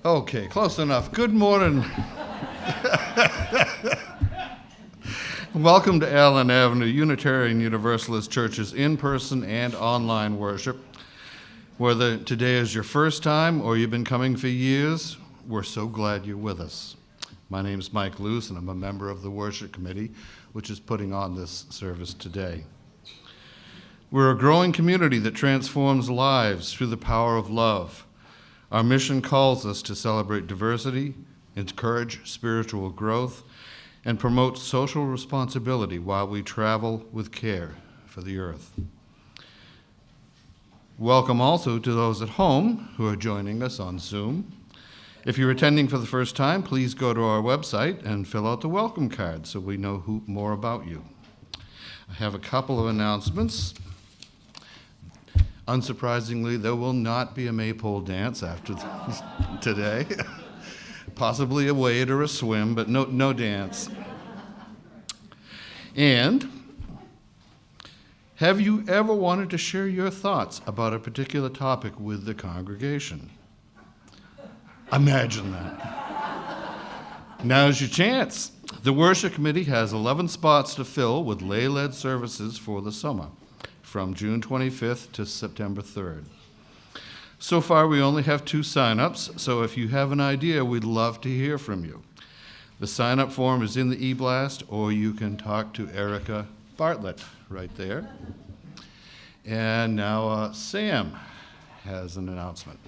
Okay, close enough. Good morning. Welcome to Allen Avenue Unitarian Universalist Church's in-person and online worship. Whether today is your first time or you've been coming for years, we're so glad you're with us. My name is Mike Luce, and I'm a member of the worship committee, which is putting on this service today. We're a growing community that transforms lives through the power of love. Our mission calls us to celebrate diversity, encourage spiritual growth, and promote social responsibility while we travel with care for the earth. Welcome also to those at home who are joining us on Zoom. If you're attending for the first time, please go to our website and fill out the welcome card so we know more about you. I have a couple of announcements. Unsurprisingly, there will not be a maypole dance after today. Possibly a wade or a swim, but no dance. And have you ever wanted to share your thoughts about a particular topic with the congregation? Imagine that. Now's your chance. The worship committee has 11 spots to fill with lay-led services for the summer, from June 25th to September 3rd. So far, we only have 2 sign-ups, so if you have an idea, we'd love to hear from you. The sign-up form is in the e-blast, or you can talk to Erica Bartlett right there. And now Sam has an announcement.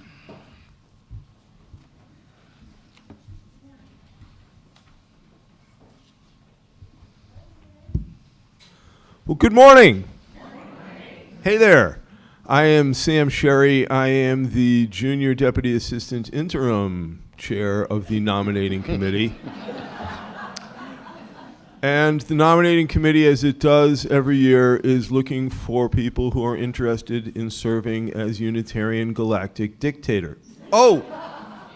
Well, good morning. Hey there. I am Sam Sherry. I am the Junior Deputy Assistant Interim Chair of the Nominating Committee. And the Nominating Committee, as it does every year, is looking for people who are interested in serving as Unitarian Galactic Dictator. Oh,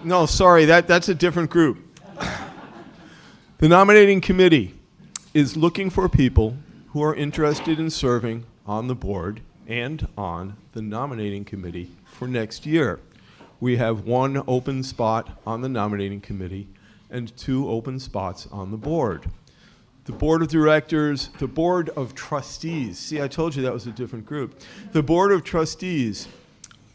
no, sorry, that's a different group. The Nominating Committee is looking for people who are interested in serving on the board and on the nominating committee for next year. We have 1 open spot on the nominating committee and 2 open spots on the board. The board of directors, the board of trustees, see, I told you that was a different group. The board of trustees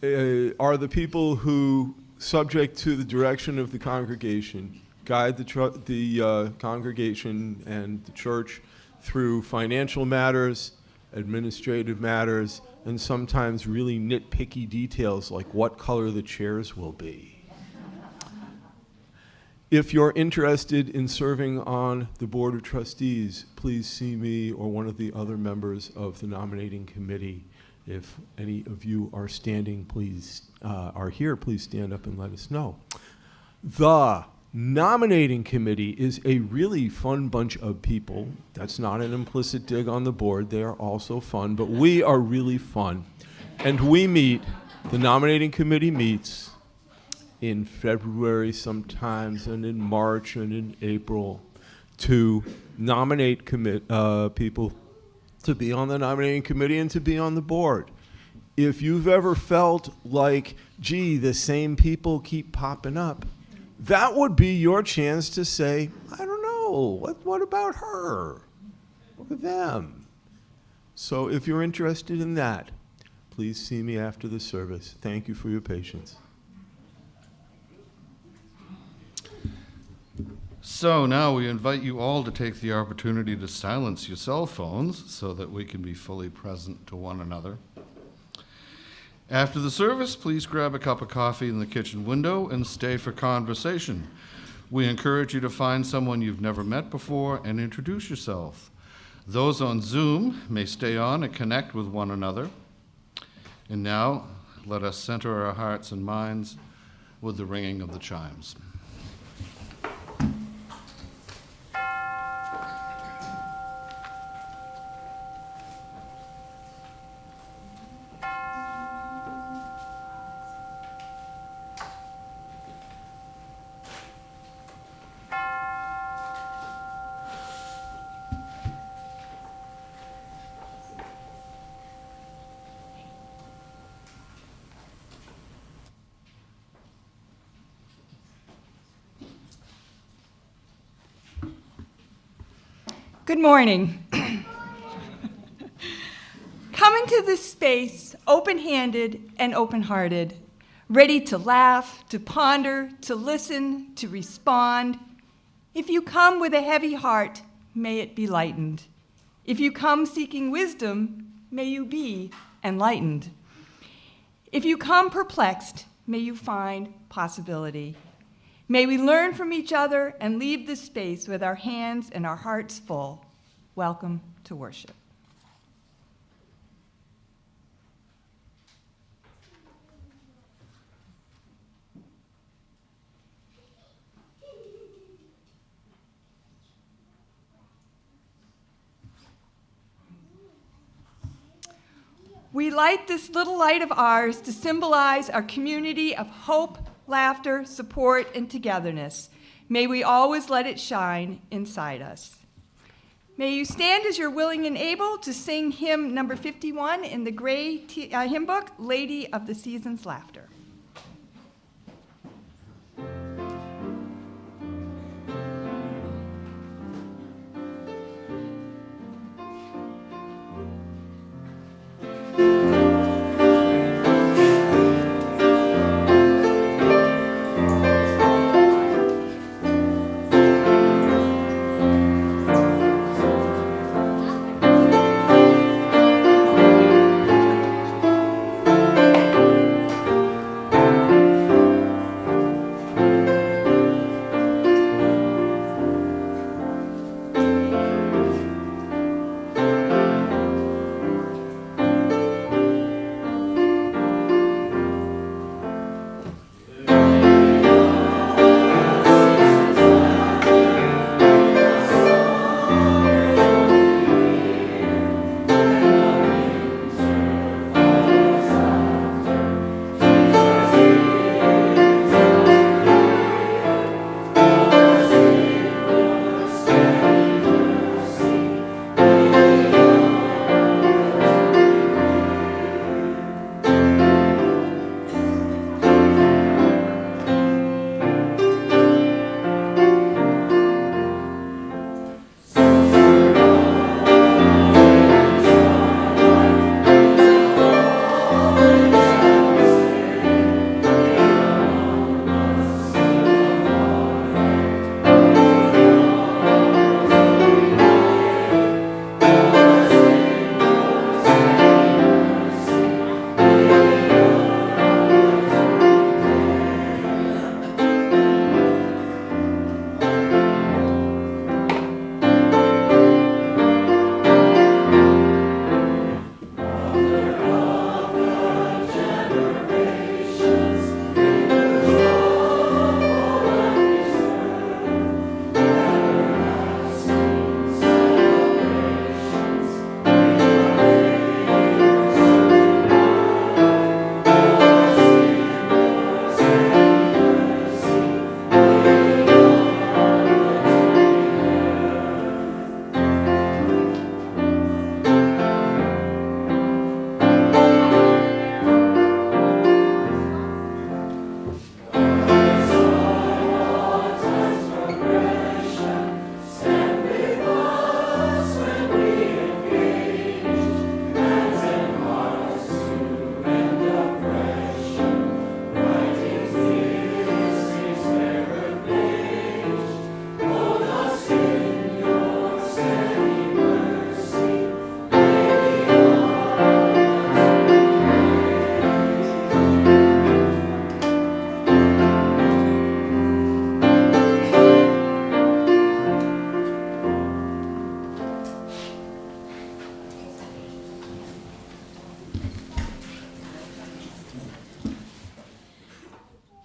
are the people who, subject to the direction of the congregation, guide the congregation and the church through financial matters, administrative matters, and sometimes really nitpicky details like what color the chairs will be. If you're interested in serving on the Board of Trustees, please see me or one of the other members of the nominating committee. If any of you are here, please stand up and let us know. The nominating committee is a really fun bunch of people. That's not an implicit dig on the board. They are also fun, but we are really fun. And we meet, the nominating committee meets in February sometimes, and in March and in April, to nominate people to be on the nominating committee and to be on the board. If you've ever felt like, gee, the same people keep popping up, that would be your chance to say, I don't know, what about her or them? So if you're interested in that, please see me after the service. Thank you for your patience. So now we invite you all to take the opportunity to silence your cell phones so that we can be fully present to one another. After the service, please grab a cup of coffee in the kitchen window and stay for conversation. We encourage you to find someone you've never met before and introduce yourself. Those on Zoom may stay on and connect with one another. And now, let us center our hearts and minds with the ringing of the chimes. Good morning. Come into this space open-handed and open-hearted, ready to laugh, to ponder, to listen, to respond. If you come with a heavy heart, may it be lightened. If you come seeking wisdom, may you be enlightened. If you come perplexed, may you find possibility. May we learn from each other and leave this space with our hands and our hearts full. Welcome to worship. We light this little light of ours to symbolize our community of hope, laughter, support, and togetherness. May we always let it shine inside us. May you stand as you're willing and able to sing hymn number 51 in the gray hymn book, Lady of the Season's Laughter.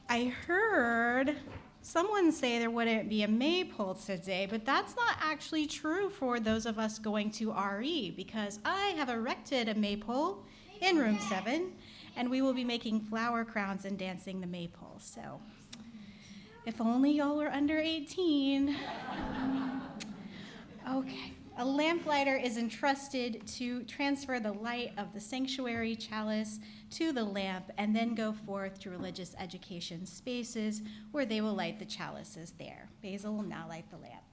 I heard someone say there wouldn't be a maypole today, but that's not actually true for those of us going to RE, because I have erected a maypole in room 7, and we will be making flower crowns and dancing the maypole. So if only y'all were under 18. Okay. A lamplighter is entrusted to transfer the light of the sanctuary chalice to the lamp and then go forth to religious education spaces where they will light the chalices there. Basil will now light the lamp.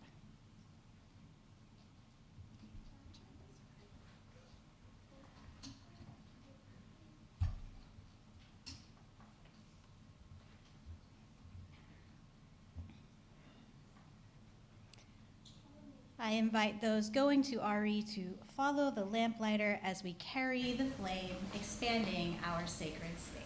I invite those going to RE to follow the lamplighter as we carry the flame, expanding our sacred space.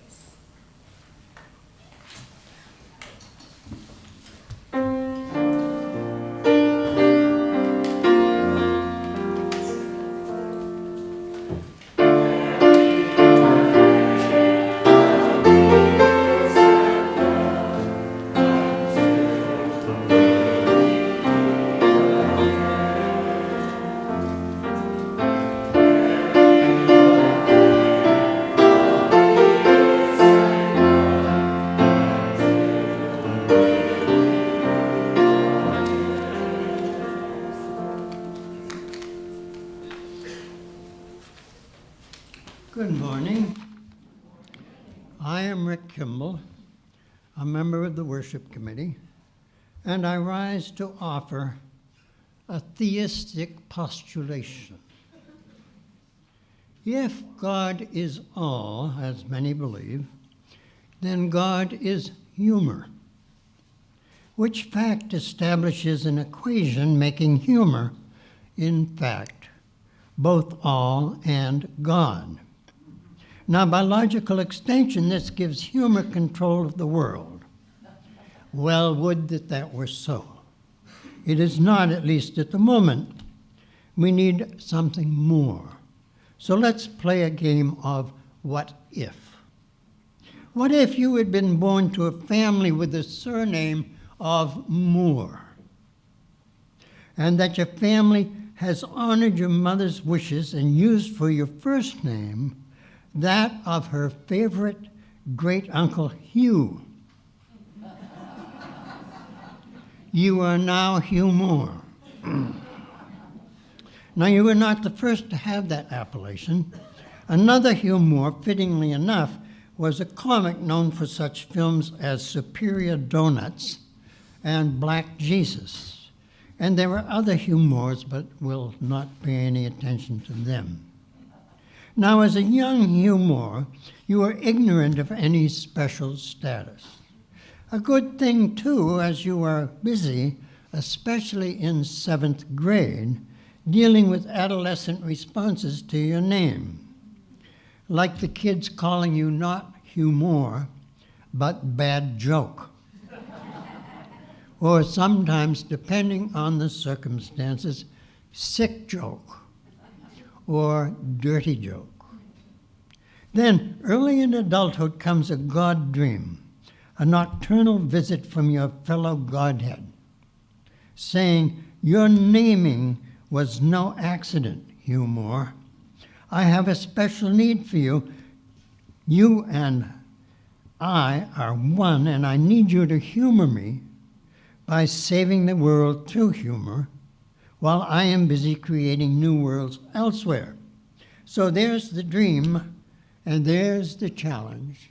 Good morning. I am Rick Kimball, a member of the Worship Committee, and I rise to offer a theistic postulation. If God is all, as many believe, then God is humor, which fact establishes an equation making humor, in fact, both all and God. Now, by logical extension, this gives humor control of the world. Well, would that that were so. It is not, at least at the moment. We need something more. So let's play a game of what if. What if you had been born to a family with the surname of Moore, and that your family has honored your mother's wishes and used for your first name that of her favorite great-uncle Hugh? You are now Hugh Moore. Now, you were not the first to have that appellation. Another Hugh Moore, fittingly enough, was a comic known for such films as Superior Donuts and Black Jesus. And there were other Hugh Moores, but we'll not pay any attention to them. Now, as a young Hugh Moore, you are ignorant of any special status. A good thing, too, as you are busy, especially in 7th grade, dealing with adolescent responses to your name. Like the kids calling you not Hugh Moore, but Bad Joke. Or sometimes, depending on the circumstances, Sick Joke or Dirty Joke. Then, early in adulthood comes a God dream, a nocturnal visit from your fellow Godhead, saying, your naming was no accident, Hugh Moore. I have a special need for you. You and I are one, and I need you to humor me by saving the world through humor, while I am busy creating new worlds elsewhere. So there's the dream, and there's the challenge.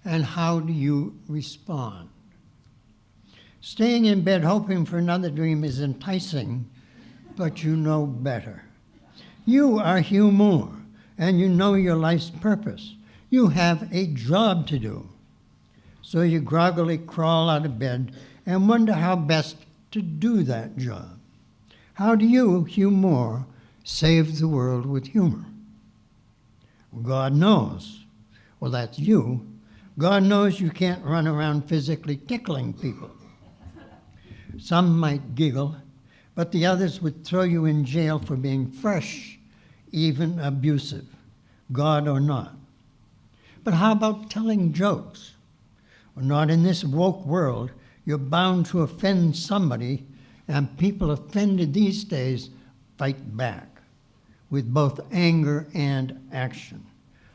And how do you respond? Staying in bed hoping for another dream is enticing, but you know better. You are Hugh Moore, and you know your life's purpose. You have a job to do. So you groggily crawl out of bed and wonder how best to do that job. How do you, Hugh Moore, save the world with humor? God knows. Well, that's you. God knows you can't run around physically tickling people. Some might giggle, but the others would throw you in jail for being fresh, even abusive, God or not. But how about telling jokes? Well, not in this woke world. You're bound to offend somebody, and people offended these days fight back with both anger and action,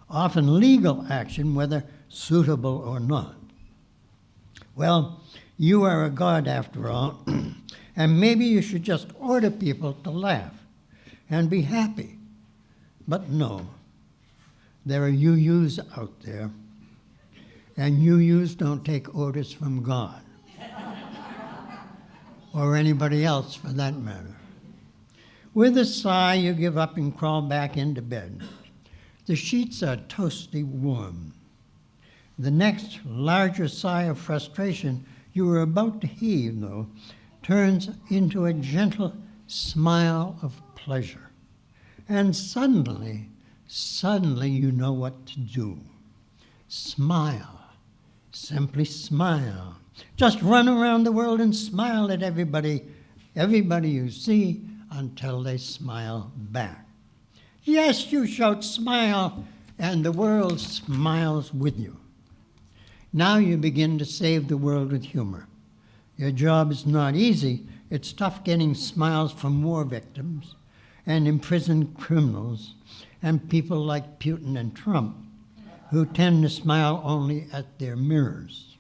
often legal action, whether suitable or not. Well, you are a God after all, and maybe you should just order people to laugh and be happy. But no, there are UUs out there, and UUs don't take orders from God, or anybody else for that matter. With a sigh, you give up and crawl back into bed. The sheets are toasty warm. The next larger sigh of frustration you were about to heave, though, turns into a gentle smile of pleasure. And suddenly you know what to do. Smile. Simply smile. Just run around the world and smile at everybody you see until they smile back. Yes, you shout smile, and the world smiles with you. Now you begin to save the world with humor. Your job is not easy. It's tough getting smiles from war victims and imprisoned criminals and people like Putin and Trump, who tend to smile only at their mirrors.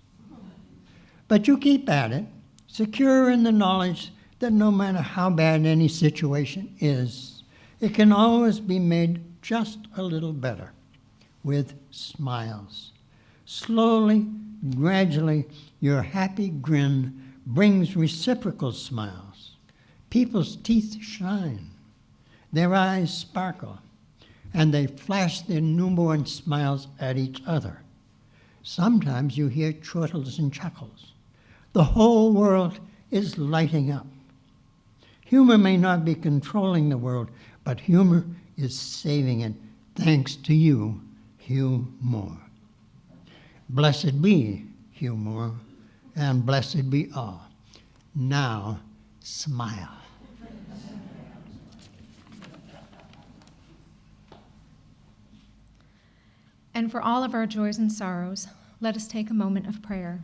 But you keep at it, secure in the knowledge that no matter how bad any situation is, it can always be made just a little better with smiles. Slowly, gradually, your happy grin brings reciprocal smiles. People's teeth shine, their eyes sparkle, and they flash their newborn smiles at each other. Sometimes you hear chortles and chuckles. The whole world is lighting up. Humor may not be controlling the world, but humor is saving it, thanks to you, humor. Blessed be humor, and blessed be all. Now, smile. And for all of our joys and sorrows, let us take a moment of prayer.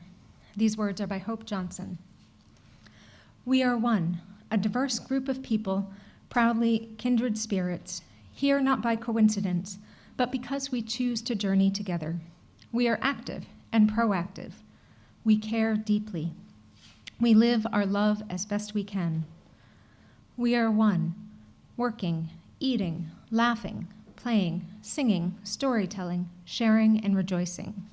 These words are by Hope Johnson. We are one, a diverse group of people, proudly kindred spirits, here not by coincidence, but because we choose to journey together. We are active and proactive. We care deeply. We live our love as best we can. We are one, working, eating, laughing, playing, singing, storytelling, sharing, and rejoicing,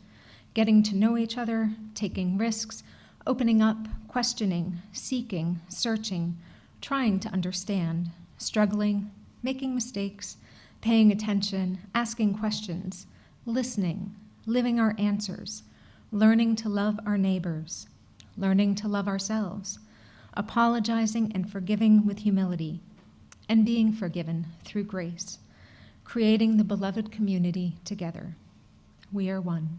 getting to know each other, taking risks, opening up, questioning, seeking, searching, trying to understand, struggling, making mistakes, paying attention, asking questions, listening, living our answers, learning to love our neighbors, learning to love ourselves, apologizing and forgiving with humility, and being forgiven through grace, creating the beloved community together. We are one.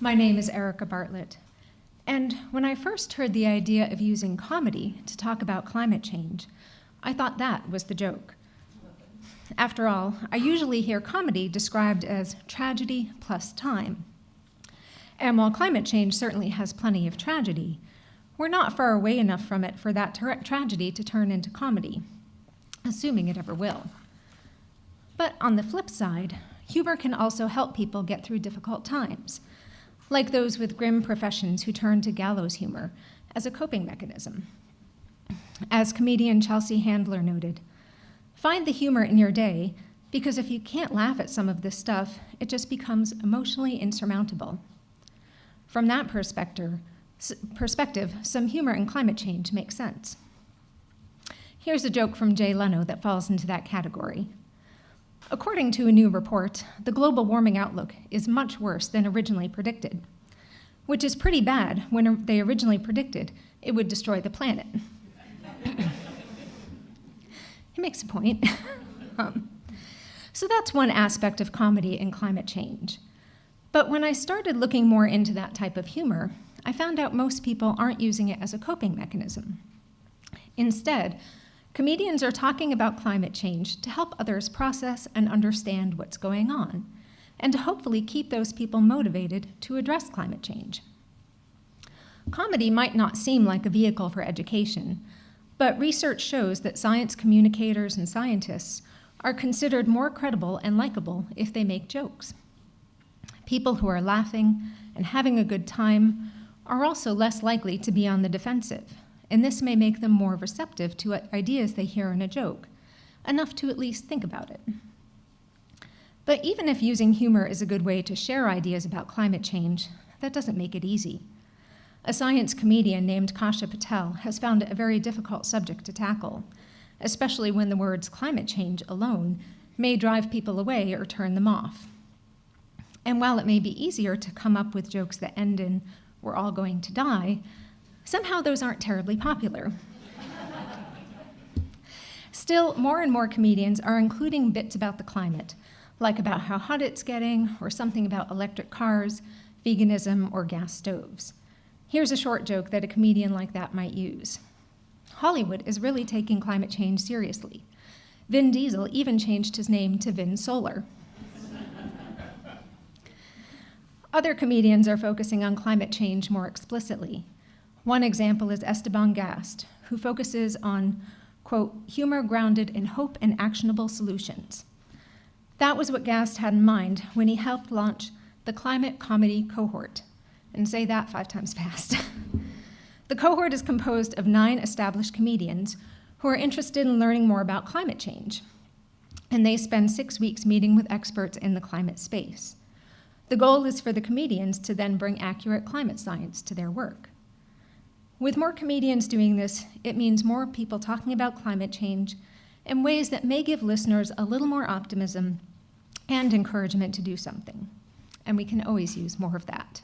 My name is Erica Bartlett, and when I first heard the idea of using comedy to talk about climate change, I thought that was the joke. After all, I usually hear comedy described as tragedy plus time. And while climate change certainly has plenty of tragedy, we're not far away enough from it for that tragedy to turn into comedy, assuming it ever will. But on the flip side, humor can also help people get through difficult times, like those with grim professions who turn to gallows humor as a coping mechanism. As comedian Chelsea Handler noted, find the humor in your day, because if you can't laugh at some of this stuff, it just becomes emotionally insurmountable. From that perspective, some humor in climate change makes sense. Here's a joke from Jay Leno that falls into that category. According to a new report, the global warming outlook is much worse than originally predicted, which is pretty bad when they originally predicted it would destroy the planet. He makes a point. So that's one aspect of comedy and climate change. But when I started looking more into that type of humor, I found out most people aren't using it as a coping mechanism. Instead, Comedians are talking about climate change to help others process and understand what's going on, and to hopefully keep those people motivated to address climate change. Comedy might not seem like a vehicle for education, but research shows that science communicators and scientists are considered more credible and likable if they make jokes. People who are laughing and having a good time are also less likely to be on the defensive, and this may make them more receptive to ideas they hear in a joke, enough to at least think about it. But even if using humor is a good way to share ideas about climate change, that doesn't make it easy. A science comedian named Kasha Patel has found it a very difficult subject to tackle, especially when the words climate change alone may drive people away or turn them off. And while it may be easier to come up with jokes that end in "we're all going to die," somehow those aren't terribly popular. Still, more and more comedians are including bits about the climate, like about how hot it's getting, or something about electric cars, veganism, or gas stoves. Here's a short joke that a comedian like that might use. Hollywood is really taking climate change seriously. Vin Diesel even changed his name to Vin Solar. Other comedians are focusing on climate change more explicitly. One example is Esteban Gast, who focuses on, quote, humor grounded in hope and actionable solutions. That was what Gast had in mind when he helped launch the Climate Comedy Cohort. And say that 5 times fast. The cohort is composed of 9 established comedians who are interested in learning more about climate change. And they spend 6 weeks meeting with experts in the climate space. The goal is for the comedians to then bring accurate climate science to their work. With more comedians doing this, it means more people talking about climate change in ways that may give listeners a little more optimism and encouragement to do something. And we can always use more of that.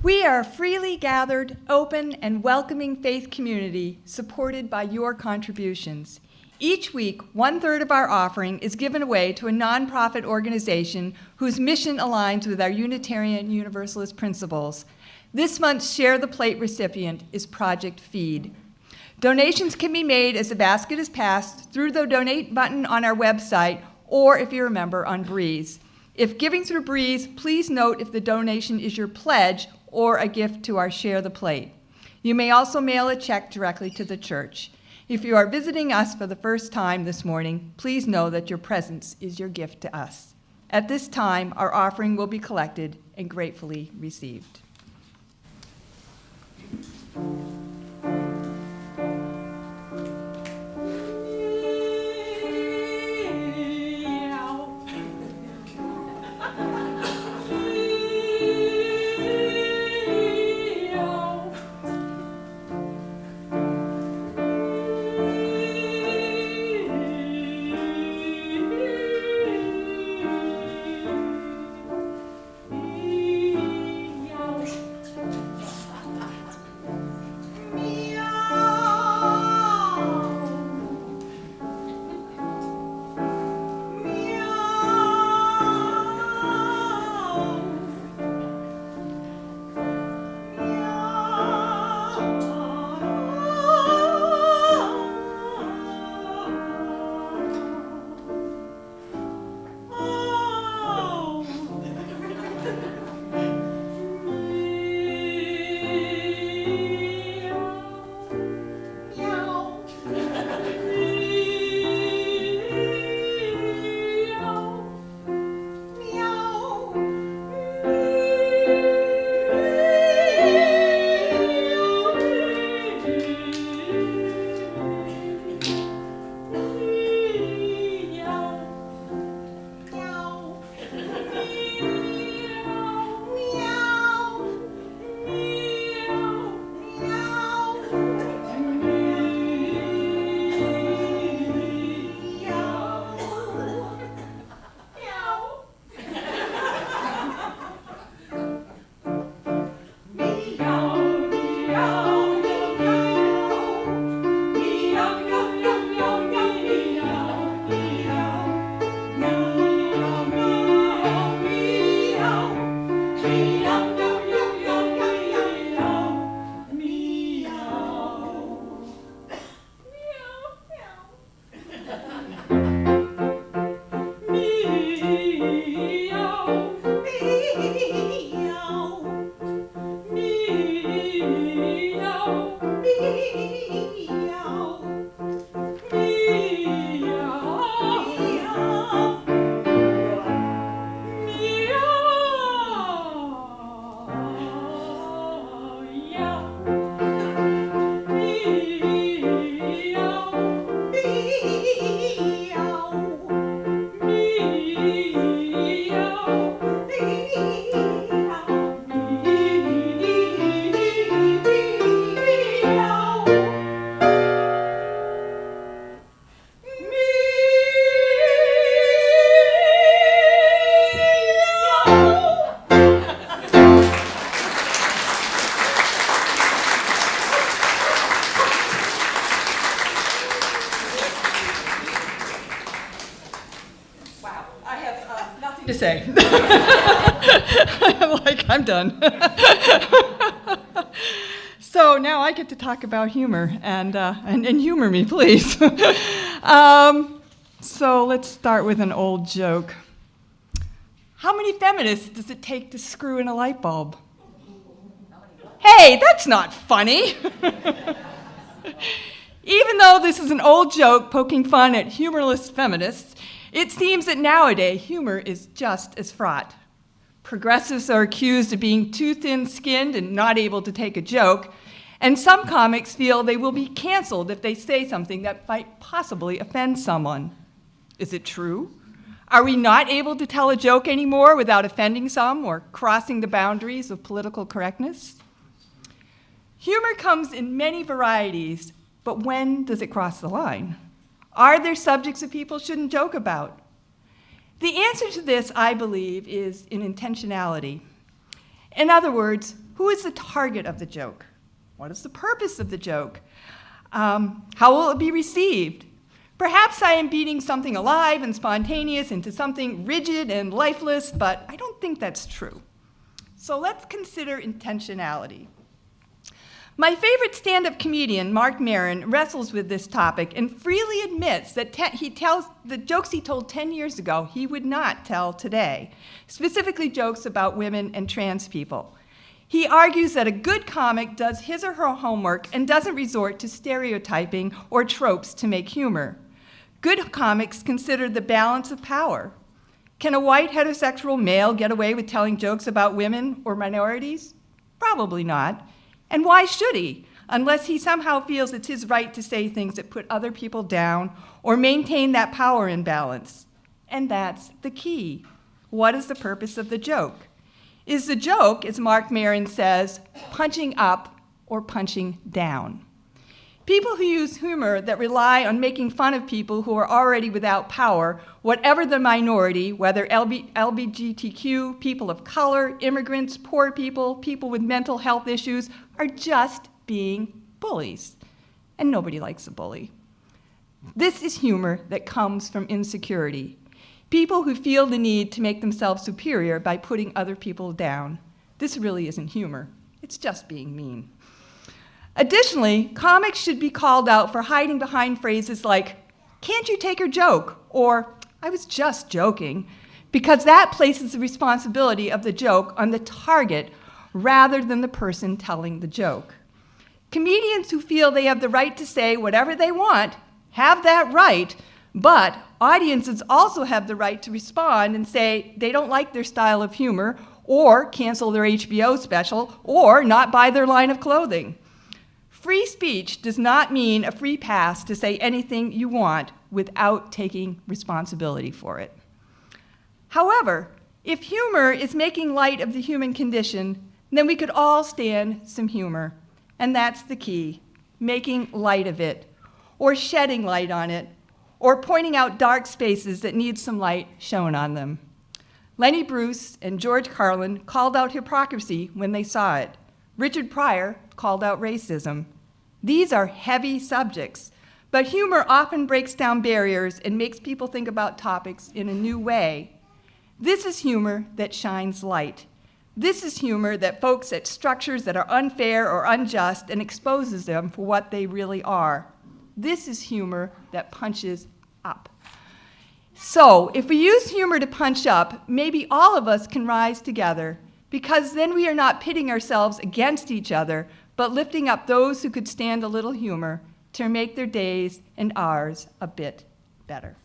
We are a freely gathered, open, and welcoming faith community supported by your contributions. Each week, 1/3 of our offering is given away to a nonprofit organization whose mission aligns with our Unitarian Universalist principles. This month's Share the Plate recipient is Project Feed. Donations can be made as the basket is passed through the donate button on our website, or if you're a member, on Breeze. If giving through Breeze, please note if the donation is your pledge or a gift to our Share the Plate. You may also mail a check directly to the church. If you are visiting us for the first time this morning, please know that your presence is your gift to us. At this time, our offering will be collected and gratefully received. to say. Like, I'm done. So now I get to talk about humor, and humor me, please. So let's start with an old joke. How many feminists does it take to screw in a light bulb? Hey, that's not funny. Even though this is an old joke poking fun at humorless feminists, it seems that nowadays humor is just as fraught. Progressives are accused of being too thin-skinned and not able to take a joke, and some comics feel they will be canceled if they say something that might possibly offend someone. Is it true? Are we not able to tell a joke anymore without offending some or crossing the boundaries of political correctness? Humor comes in many varieties, but when does it cross the line? Are there subjects that people shouldn't joke about? The answer to this, I believe, is in intentionality. In other words, who is the target of the joke? What is the purpose of the joke? How will it be received? Perhaps I am beating something alive and spontaneous into something rigid and lifeless, but I don't think that's true. So let's consider intentionality. My favorite stand-up comedian, Mark Maron, wrestles with this topic and freely admits that he tells the jokes he told 10 years ago he would not tell today, specifically jokes about women and trans people. He argues that a good comic does his or her homework and doesn't resort to stereotyping or tropes to make humor. Good comics consider the balance of power. Can a white heterosexual male get away with telling jokes about women or minorities? Probably not. And why should he, unless he somehow feels it's his right to say things that put other people down or maintain that power imbalance? And that's the key. What is the purpose of the joke? Is the joke, as Mark Maron says, punching up or punching down? People who use humor that rely on making fun of people who are already without power, whatever the minority, whether LGBTQ, people of color, immigrants, poor people, people with mental health issues, are just being bullies. And nobody likes a bully. This is humor that comes from insecurity. People who feel the need to make themselves superior by putting other people down. This really isn't humor. It's just being mean. Additionally, comics should be called out for hiding behind phrases like, "Can't you take a joke?" or "I was just joking," because that places the responsibility of the joke on the target rather than the person telling the joke. Comedians who feel they have the right to say whatever they want have that right, but audiences also have the right to respond and say they don't like their style of humor, or cancel their HBO special, or not buy their line of clothing. Free speech does not mean a free pass to say anything you want without taking responsibility for it. However, if humor is making light of the human condition, then we could all stand some humor. And that's the key, making light of it, or shedding light on it, or pointing out dark spaces that need some light shown on them. Lenny Bruce and George Carlin called out hypocrisy when they saw it. Richard Pryor called out racism. These are heavy subjects, but humor often breaks down barriers and makes people think about topics in a new way. This is humor that shines light. This is humor that pokes at structures that are unfair or unjust and exposes them for what they really are. This is humor that punches up. So, if we use humor to punch up, maybe all of us can rise together, because then we are not pitting ourselves against each other, but lifting up those who could stand a little humor to make their days and ours a bit better.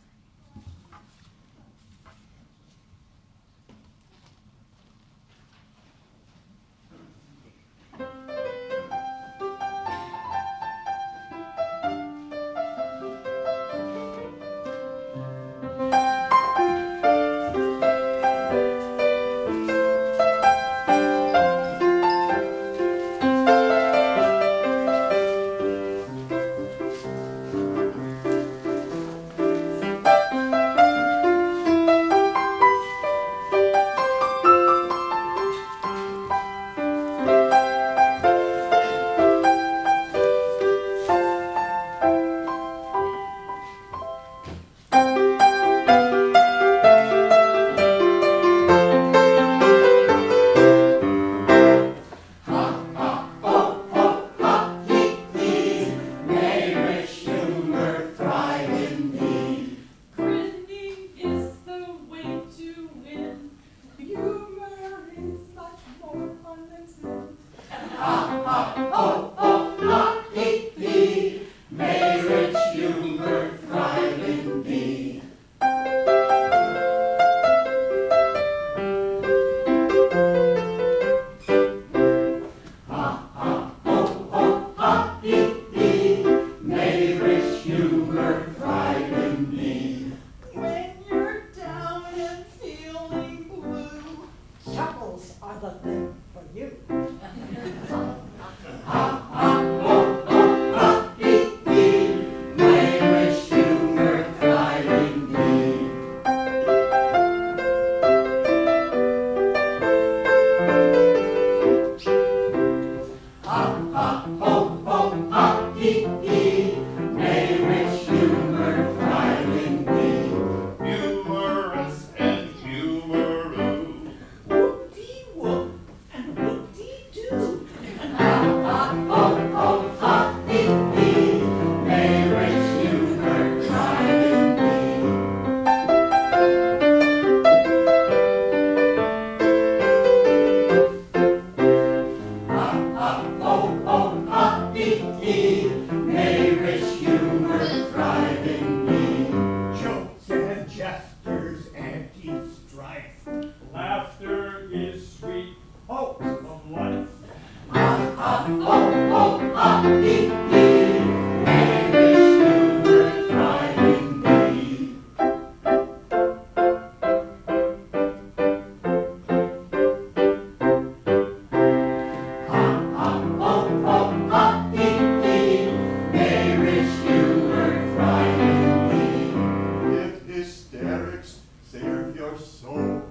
or so.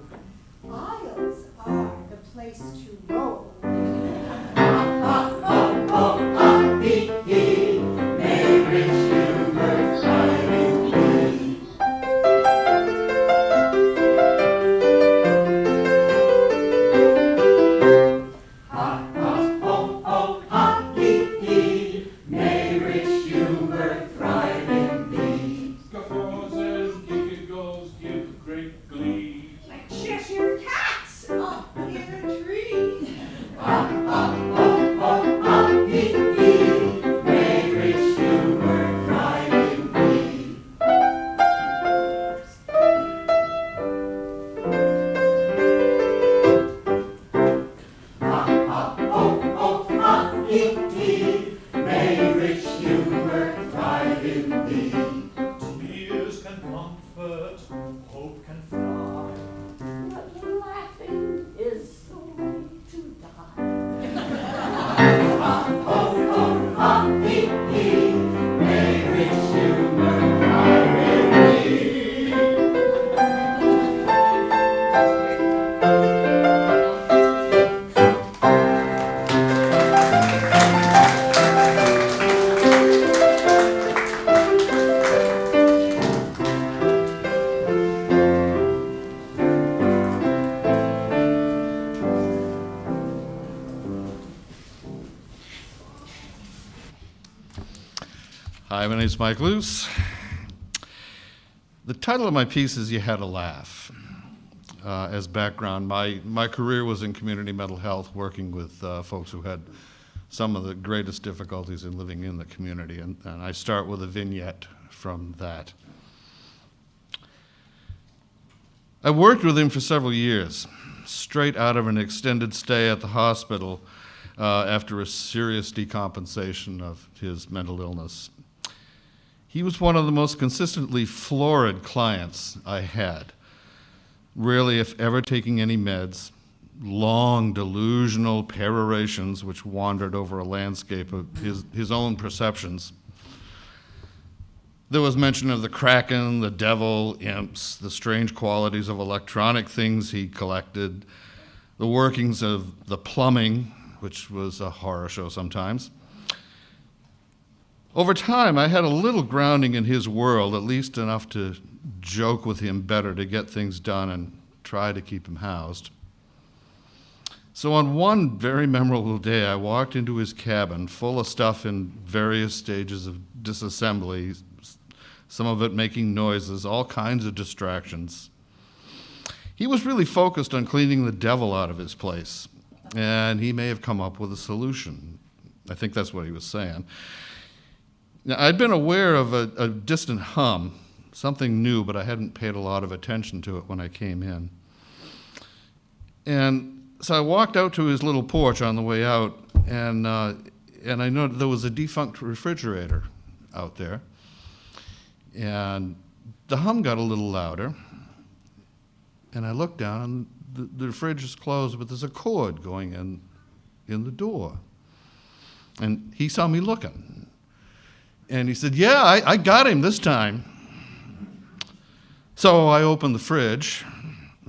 Aisles are the place to roll. May rich humor thrive in thee. May rich humor thrive in thee. Guffaws and giggles give great glee. Like Cheshire cats up in a tree. May rich humor thrive in thee. May rich humor thrive in thee. Tears can comfort, hope can fly. But laughing is the way to die. May rich humor thrive in thee. Hi, my name's Mike Luce. The title of my piece is You Had a Laugh. As background, my career was in community mental health, working with folks who had some of the greatest difficulties in living in the community, and I start with a vignette from that. I worked with him for several years, straight out of an extended stay at the hospital after a serious decompensation of his mental illness. He was one of the most consistently florid clients I had, rarely if ever taking any meds, long delusional perorations which wandered over a landscape of his own perceptions. There was mention of the Kraken, the devil, imps, the strange qualities of electronic things he collected, the workings of the plumbing, which was a horror show sometimes. Over time, I had a little grounding in his world, at least enough to joke with him better to get things done and try to keep him housed. So on one very memorable day, I walked into his cabin full of stuff in various stages of disassembly, some of it making noises, all kinds of distractions. He was really focused on cleaning the devil out of his place, and he may have come up with a solution. I think that's what he was saying. Now, I'd been aware of a distant hum, something new, but I hadn't paid a lot of attention to it when I came in. And so I walked out to his little porch on the way out, and I noticed there was a defunct refrigerator out there. And the hum got a little louder, and I looked down, and the fridge is closed, but there's a cord going in the door. And he saw me looking. And he said, yeah, I got him this time. So I opened the fridge,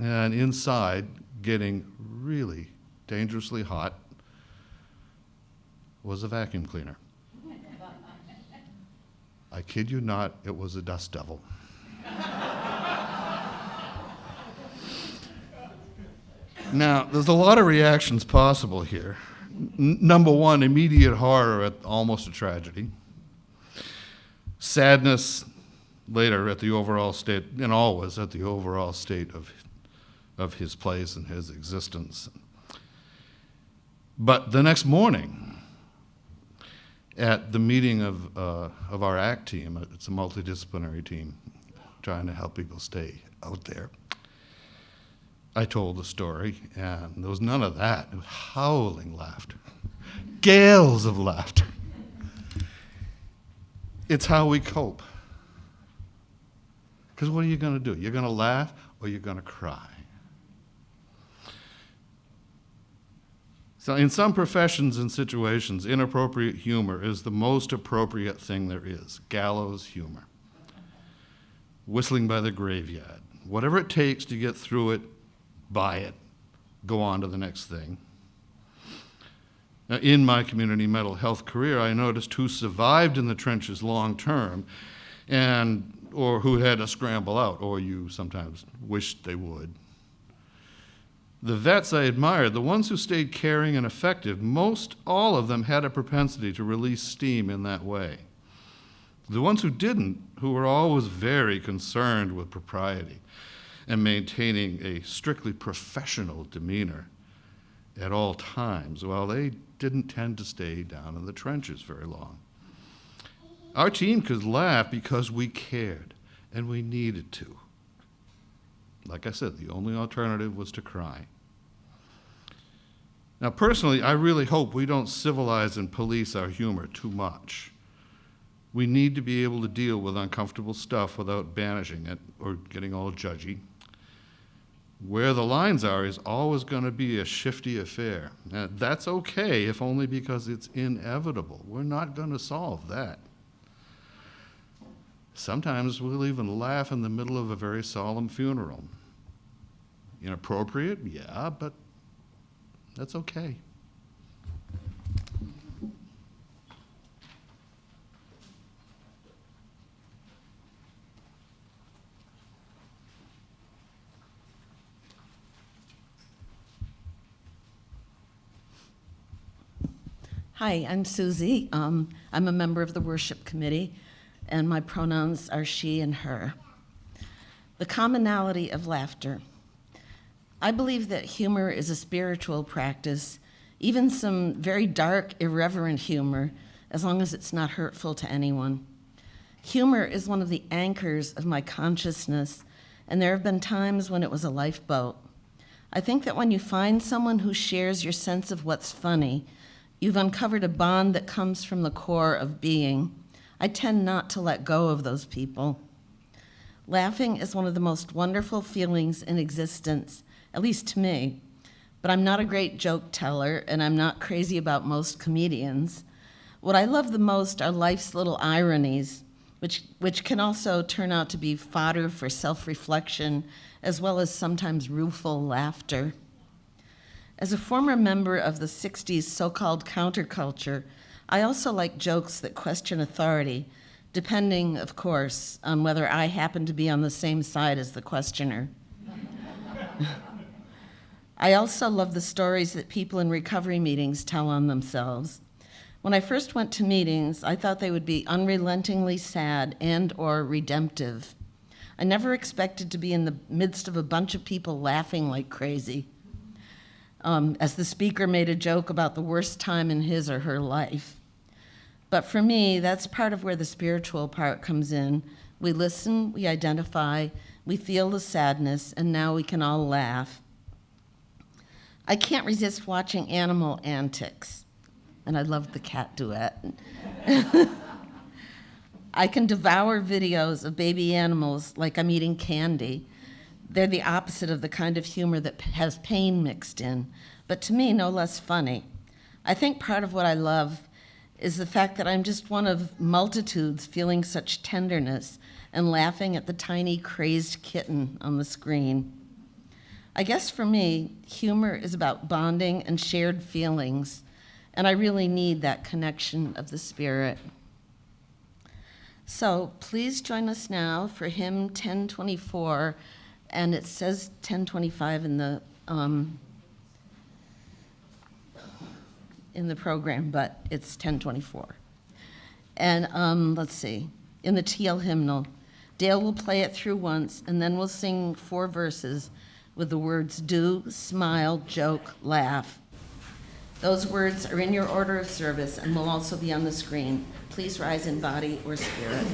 and inside, getting really dangerously hot, was a vacuum cleaner. I kid you not, it was a dust devil. Now, there's a lot of reactions possible here. Number one, immediate horror at almost a tragedy. Sadness later at the overall state, and always at the overall state of his place and his existence. But the next morning, at the meeting of our ACT team, it's a multidisciplinary team trying to help people stay out there, I told the story, and there was none of that. It was howling laughter, gales of laughter. It's how we cope. Because what are you going to do? You're going to laugh or you're going to cry. So in some professions and situations, inappropriate humor is the most appropriate thing there is. Gallows humor. Whistling by the graveyard. Whatever it takes to get through it, buy it. Go on to the next thing. Now, in my community mental health career, I noticed who survived in the trenches long term or who had to scramble out, or you sometimes wished they would. The vets I admired, the ones who stayed caring and effective, most all of them had a propensity to release steam in that way. The ones who didn't, who were always very concerned with propriety and maintaining a strictly professional demeanor at all times, well, they didn't tend to stay down in the trenches very long. Our team could laugh because we cared, and we needed to. Like I said, the only alternative was to cry. Now, personally, I really hope we don't civilize and police our humor too much. We need to be able to deal with uncomfortable stuff without banishing it or getting all judgy. Where the lines are is always going to be a shifty affair. Now, that's okay, if only because it's inevitable. We're not going to solve that. Sometimes we'll even laugh in the middle of a very solemn funeral. Inappropriate? Yeah, but that's okay. Hi, I'm Susie. I'm a member of the worship committee, and my pronouns are she and her. The commonality of laughter. I believe that humor is a spiritual practice, even some very dark, irreverent humor, as long as it's not hurtful to anyone. Humor is one of the anchors of my consciousness, and there have been times when it was a lifeboat. I think that when you find someone who shares your sense of what's funny, you've uncovered a bond that comes from the core of being. I tend not to let go of those people. Laughing is one of the most wonderful feelings in existence, at least to me. But I'm not a great joke teller, and I'm not crazy about most comedians. What I love the most are life's little ironies, which can also turn out to be fodder for self-reflection, as well as sometimes rueful laughter. As a former member of the 60s so-called counterculture, I also like jokes that question authority, depending, of course, on whether I happen to be on the same side as the questioner. I also love the stories that people in recovery meetings tell on themselves. When I first went to meetings, I thought they would be unrelentingly sad and/or redemptive. I never expected to be in the midst of a bunch of people laughing like crazy. As the speaker made a joke about the worst time in his or her life. But for me, that's part of where the spiritual part comes in. We listen, we identify, we feel the sadness, and now we can all laugh. I can't resist watching animal antics, and I love the cat duet. I can devour videos of baby animals like I'm eating candy. They're the opposite of the kind of humor that has pain mixed in, but to me, no less funny. I think part of what I love is the fact that I'm just one of multitudes feeling such tenderness and laughing at the tiny, crazed kitten on the screen. I guess for me, humor is about bonding and shared feelings, and I really need that connection of the spirit. So please join us now for hymn 1024, and it says 1025 in the program, but it's 1024. And let's see, in the TL hymnal, Dale will play it through once, and then we'll sing 4 verses with the words do, smile, joke, laugh. Those words are in your order of service and will also be on the screen. Please rise in body or spirit.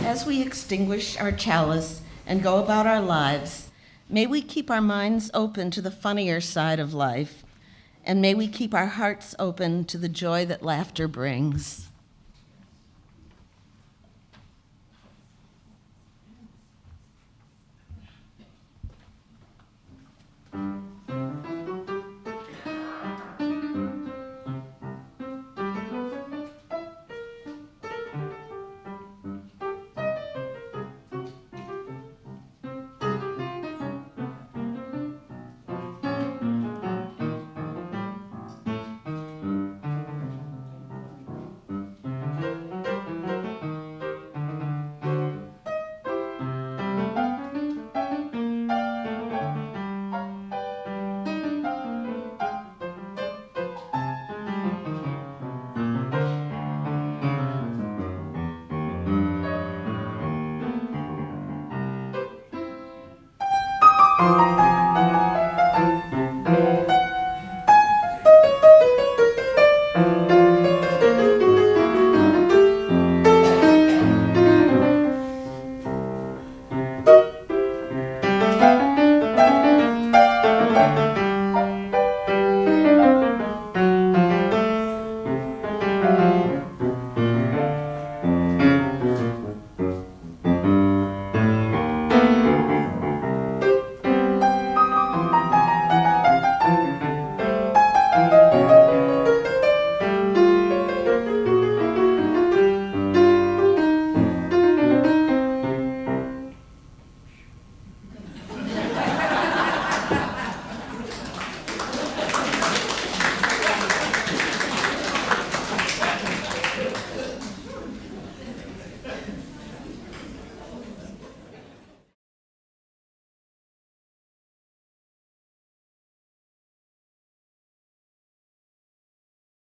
As we extinguish our chalice and go about our lives, may we keep our minds open to the funnier side of life, and may we keep our hearts open to the joy that laughter brings.